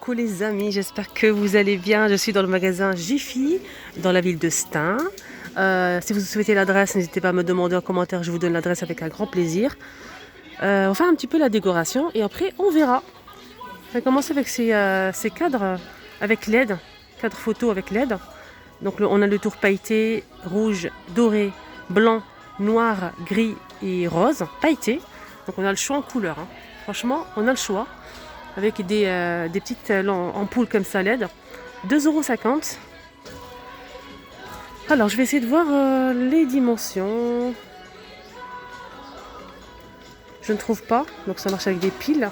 Coucou les amis, j'espère que vous allez bien. Je suis dans le magasin Jiffy, dans la ville de Stein. Si vous souhaitez l'adresse, n'hésitez pas à me demander en commentaire, je vous donne l'adresse avec un grand plaisir. On fait un petit peu la décoration et après on verra. On va commencer avec ces cadres avec LED, cadres photos avec LED. Donc on a le tour pailleté, rouge, doré, blanc, noir, gris et rose, pailleté. Donc on a le choix en couleur. Franchement, on a le choix. Avec des petites ampoules comme ça LED. 2,50 €. Alors je vais essayer de voir les dimensions. Je ne trouve pas, donc ça marche avec des piles.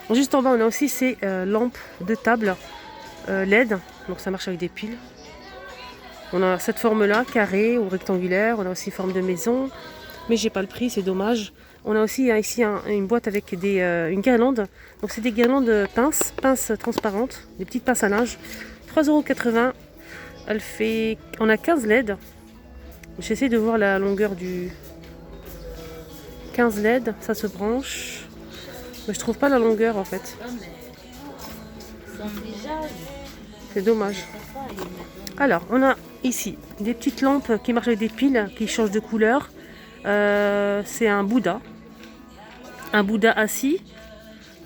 Juste en bas on a aussi ces lampes de table LED, donc ça marche avec des piles. On a cette forme là, carré ou rectangulaire, on a aussi forme de maison, mais j'ai pas le prix, c'est dommage. On a aussi ici une boîte avec une guirlande. Donc c'est des guirlandes pinces transparentes, des petites pinces à linge. 3,80 €. On a 15 LED. J'essaie de voir la longueur du 15 LED. Ça se branche. Mais je trouve pas la longueur en fait. C'est dommage. Alors on a ici des petites lampes qui marchent avec des piles, qui changent de couleur. C'est un Bouddha. Un Bouddha assis.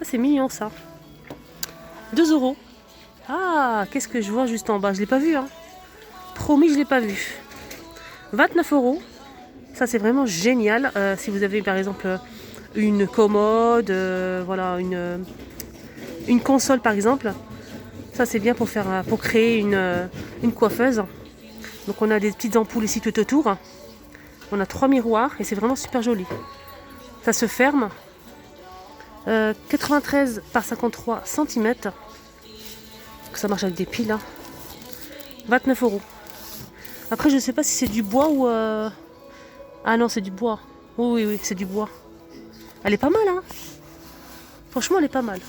Ah, c'est mignon ça. 2 €. Ah, qu'est-ce que je vois juste en bas? Je ne l'ai pas vu. Promis, je ne l'ai pas vu. 29 €. Ça, c'est vraiment génial. Si vous avez par exemple une commode, voilà, une console par exemple. Ça, c'est bien pour créer une coiffeuse. Donc, on a des petites ampoules ici tout autour. On a 3 miroirs et c'est vraiment super joli. Ça se ferme. 93 par 53 cm. Ça marche avec des piles. 29 €. Après, je ne sais pas si c'est du bois ou... Ah non, c'est du bois. Oui, c'est du bois. Elle est pas mal, hein. Franchement, elle est pas mal.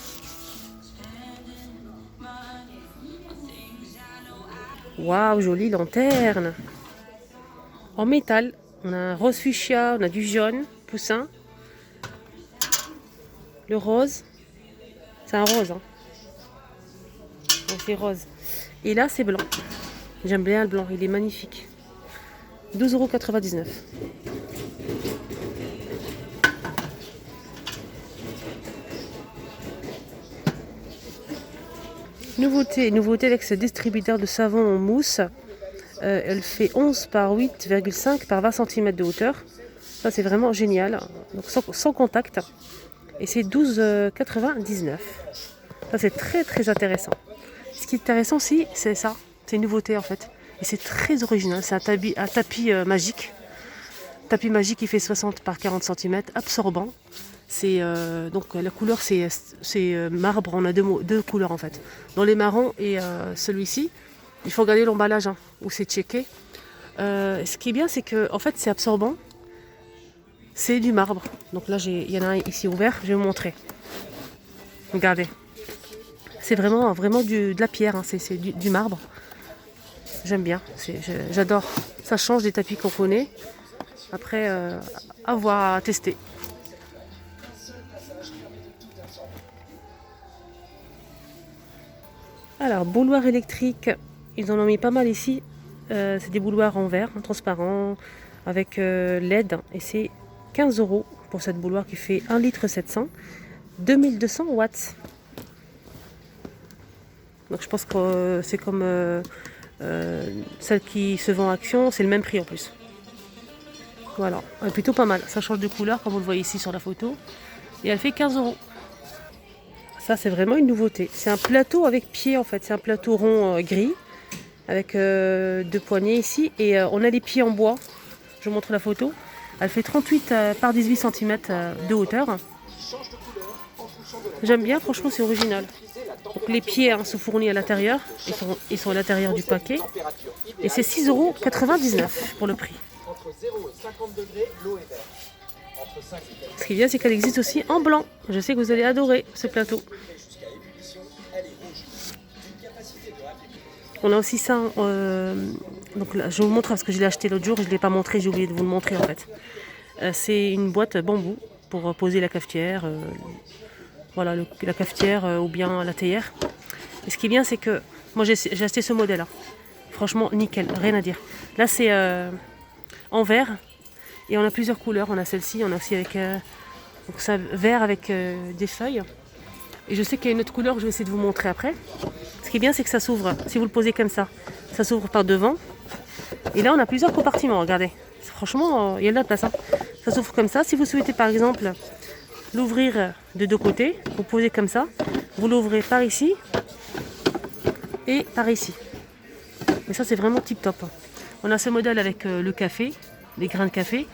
Waouh, jolie lanterne. En métal. On a un rose fuchsia, on a du jaune, poussin. Le rose, c'est un rose. Donc c'est rose. Et là, c'est blanc. J'aime bien le blanc, il est magnifique. 12,99 €. Nouveauté avec ce distributeur de savon en mousse. Elle fait 11 par 8,5 par 20 cm de hauteur. Ça, c'est vraiment génial. Donc sans contact. Et c'est 12,99 €. Ça, c'est très très intéressant. Ce qui est intéressant aussi, c'est ça. C'est une nouveauté en fait. Et c'est très original. C'est un tapis magique. Tapis magique qui fait 60 par 40 cm, absorbant. Donc la couleur c'est marbre. On a deux couleurs en fait. Dans les marrons et celui-ci, il faut regarder l'emballage où c'est checké. Ce qui est bien, c'est que en fait c'est absorbant. C'est du marbre. Donc là, il y en a un ici ouvert. Je vais vous montrer. Regardez. C'est vraiment de la pierre. C'est du marbre. J'aime bien. J'adore. Ça change des tapis qu'on connaît. Après, à voir, à tester. Alors, bouloir électrique. Ils en ont mis pas mal ici. C'est des bouloirs en verre, transparents, avec LED. Et c'est 15 € pour cette bouloir qui fait 1,7 litre, 2200 watts. Donc je pense que c'est comme celle qui se vend en Action, c'est le même prix en plus. Voilà, elle est plutôt pas mal. Ça change de couleur comme vous le voyez ici sur la photo. Et elle fait 15 €. Ça, c'est vraiment une nouveauté. C'est un plateau avec pied en fait. C'est un plateau rond gris avec deux poignées ici. Et on a les pieds en bois. Je vous montre la photo. Elle fait 38 par 18 cm de hauteur. J'aime bien, franchement c'est original. Donc les pieds sont fournis à l'intérieur. Ils sont à l'intérieur du paquet. Et c'est 6,99 € pour le prix. Ce qui est bien, c'est qu'elle existe aussi en blanc. Je sais que vous allez adorer ce plateau. On a aussi ça. Donc là, je vous montre parce que je l'ai acheté l'autre jour. Je ne l'ai pas montré, j'ai oublié de vous le montrer en fait. C'est une boîte bambou pour poser la cafetière, Voilà, la cafetière ou bien la théière. Et ce qui est bien, c'est que moi j'ai acheté ce modèle-là. Franchement, nickel, rien à dire. Là, c'est en verre et on a plusieurs couleurs. On a celle-ci, on a aussi avec donc ça, vert avec des feuilles. Et je sais qu'il y a une autre couleur que je vais essayer de vous montrer après. Ce qui est bien, c'est que ça s'ouvre. Si vous le posez comme ça s'ouvre par devant. Et là, on a plusieurs compartiments, regardez. Franchement, il y a de la place. Hein. Ça s'ouvre comme ça. Si vous souhaitez, par exemple, l'ouvrir de deux côtés, vous posez comme ça. Vous l'ouvrez par ici et par ici. Mais ça, c'est vraiment tip top. On a ce modèle avec le café, les grains de café,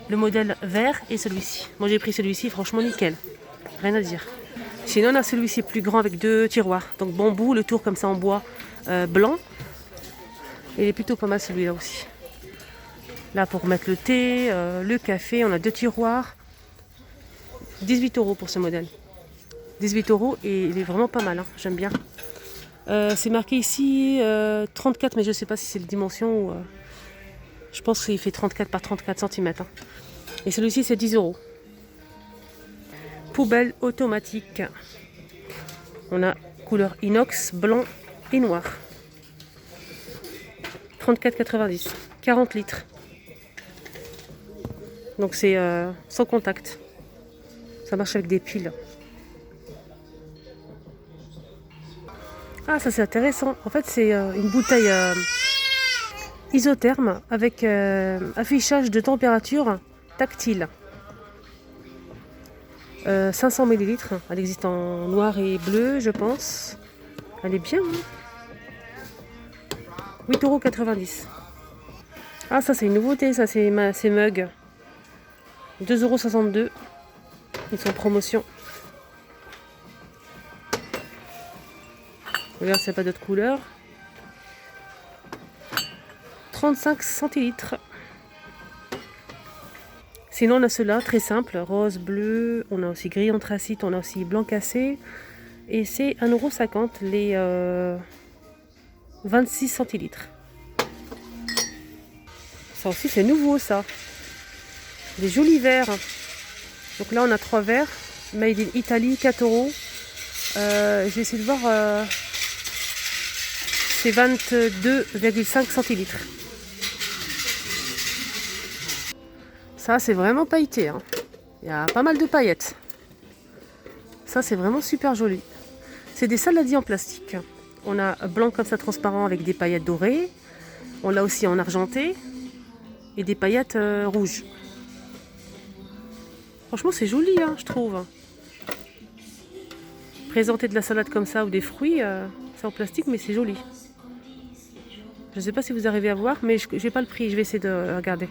le modèle vert et celui-ci. Moi, j'ai pris celui-ci, franchement, nickel. Rien à dire. Sinon, on a celui-ci plus grand avec deux tiroirs. Donc, bambou, le tour comme ça en bois blanc. Et il est plutôt pas mal celui-là aussi. Là, pour mettre le thé, le café, on a deux tiroirs. 18 € pour ce modèle. 18 € et il est vraiment pas mal, hein. J'aime bien. C'est marqué ici 34, mais je ne sais pas si c'est les dimensions ou... je pense qu'il fait 34 par 34 cm. Hein. Et celui-ci, c'est 10 €. Poubelle automatique. On a couleur inox, blanc et noir. 34,90. 40 litres. Donc c'est sans contact. Ça marche avec des piles. Ah, ça c'est intéressant. En fait, c'est une bouteille isotherme avec affichage de température tactile. 500 ml. Elle existe en noir et bleu, je pense. Elle est bien. Hein. 8,90 €. Ah, ça c'est une nouveauté, ça c'est ces mugs. 2,62 €. Ils sont en promotion. Regarde s'il n'y a pas d'autres couleurs. 35 centilitres. Sinon, on a ceux-là, très simple. Rose, bleu. On a aussi gris anthracite. On a aussi blanc cassé. Et c'est 1,50 € les 26 centilitres. Ça aussi, c'est nouveau, ça. Des jolis verres. Donc là, on a 3 verres. Made in Italy, 4 €. Je vais essayer de voir... c'est 22,5 centilitres. Ça, c'est vraiment pailleté. Hein. Il y a pas mal de paillettes. Ça, c'est vraiment super joli. C'est des saladiers en plastique. On a blanc comme ça, transparent, avec des paillettes dorées. On l'a aussi en argenté. Et des paillettes rouges. Franchement, c'est joli, hein, je trouve. Présenter de la salade comme ça ou des fruits, c'est en plastique, mais c'est joli. Je ne sais pas si vous arrivez à voir, mais je n'ai pas le prix. Je vais essayer de regarder.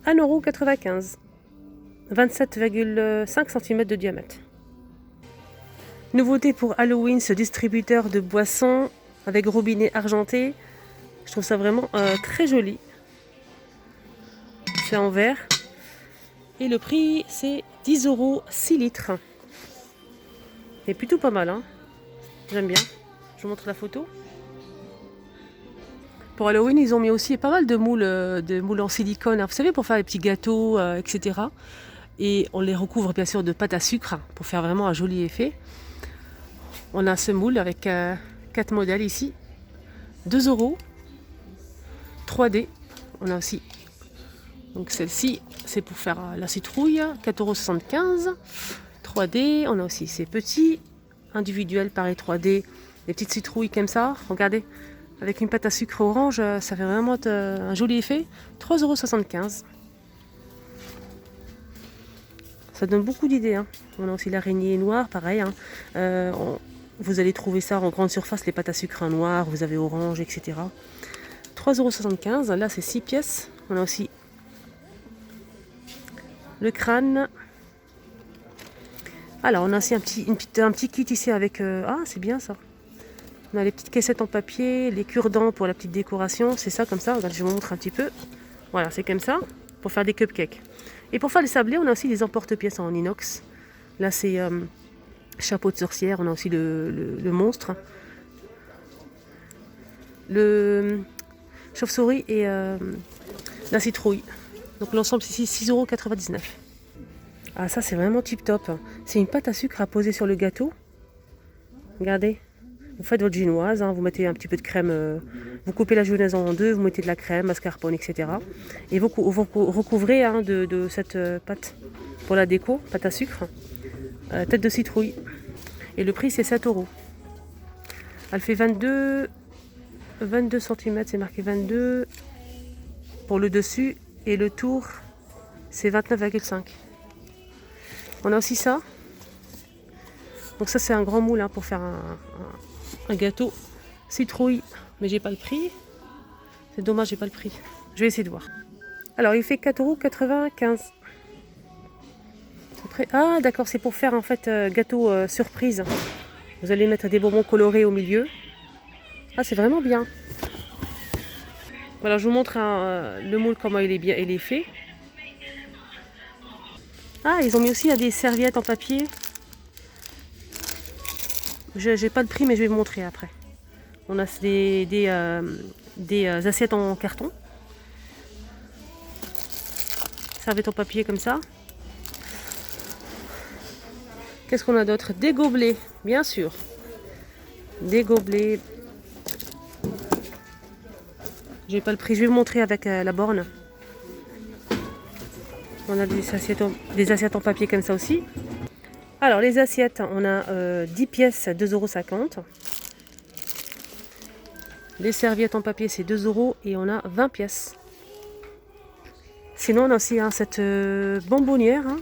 1,95 €. 27,5 cm de diamètre. Nouveauté pour Halloween, ce distributeur de boissons avec robinet argenté. Je trouve ça vraiment très joli. C'est en verre. Et le prix, c'est 10 €, 6 litres. C'est plutôt pas mal, hein. J'aime bien. Je vous montre la photo. Pour Halloween, ils ont mis aussi pas mal de moules en silicone. Vous savez, pour faire les petits gâteaux, etc. Et on les recouvre bien sûr de pâte à sucre pour faire vraiment un joli effet. On a ce moule avec 4 modèles ici. 2 €. 3D. On a aussi. Donc celle-ci, c'est pour faire la citrouille. 4,75 €. 3D. On a aussi ces petits. Individuels, pareil 3D. Les petites citrouilles comme ça. Regardez. Avec une pâte à sucre orange, ça fait vraiment un joli effet. 3,75 €. Ça donne beaucoup d'idées. Hein. On a aussi l'araignée noire, pareil. Hein. Vous allez trouver ça en grande surface, les pâtes à sucre en noir, vous avez orange, etc. 3,75 €. Là, c'est 6 pièces. On a aussi le crâne. Alors, on a aussi un petit kit ici avec... ah, c'est bien ça. On a les petites caissettes en papier, les cure-dents pour la petite décoration. C'est ça, comme ça. Regarde, je vous montre un petit peu. Voilà, c'est comme ça, pour faire des cupcakes. Et pour faire les sablés, on a aussi des emporte-pièces en inox. Là, c'est chapeau de sorcière. On a aussi le monstre. Le chauve-souris et la citrouille. Donc l'ensemble, c'est 6,99 €. Ah, ça, c'est vraiment tip top. C'est une pâte à sucre à poser sur le gâteau. Regardez. Vous faites votre génoise, hein, vous mettez un petit peu de crème, vous coupez la génoise en deux, vous mettez de la crème, mascarpone, etc. Et vous recouvrez hein, de cette pâte pour la déco, pâte à sucre, tête de citrouille. Et le prix, c'est 7 €. Elle fait 22 cm, c'est marqué 22 pour le dessus. Et le tour, c'est 29,5. On a aussi ça. Donc ça, c'est un grand moule hein, pour faire un gâteau citrouille. Mais j'ai pas le prix. C'est dommage, j'ai pas le prix. Je vais essayer de voir. Alors, il fait 4,95 €. Après, ah, d'accord, c'est pour faire en fait gâteau surprise. Vous allez mettre des bonbons colorés au milieu. Ah, c'est vraiment bien. Voilà, je vous montre le moule, comment il est fait. Ah, ils ont mis aussi des serviettes en papier. Je n'ai pas le prix, mais je vais vous montrer après. On a des assiettes en carton. Serviettes en papier comme ça. Qu'est-ce qu'on a d'autre? Des gobelets, bien sûr. Des gobelets. J'ai pas le prix, je vais vous montrer avec la borne. On a des assiettes en papier comme ça aussi. Alors les assiettes, on a 10 pièces à 2,50 €. Les serviettes en papier c'est 2 € et on a 20 pièces. Sinon on a aussi hein, cette bonbonnière. Hein.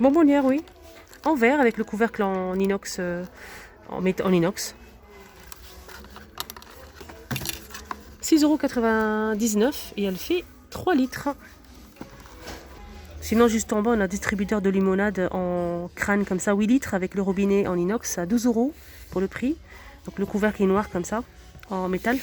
Bonbonnière oui. En verre avec le couvercle en inox. En inox. 6,99 € et elle fait 3 litres. Sinon, juste en bas, on a un distributeur de limonade en crâne comme ça, 8 litres avec le robinet en inox à 12 € pour le prix. Donc le couvercle est noir comme ça, en métal.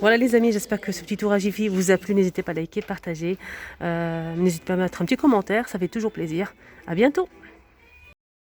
Voilà les amis, j'espère que ce petit tour à Jiffy vous a plu. N'hésitez pas à liker, partager. N'hésitez pas à mettre un petit commentaire, ça fait toujours plaisir. À bientôt.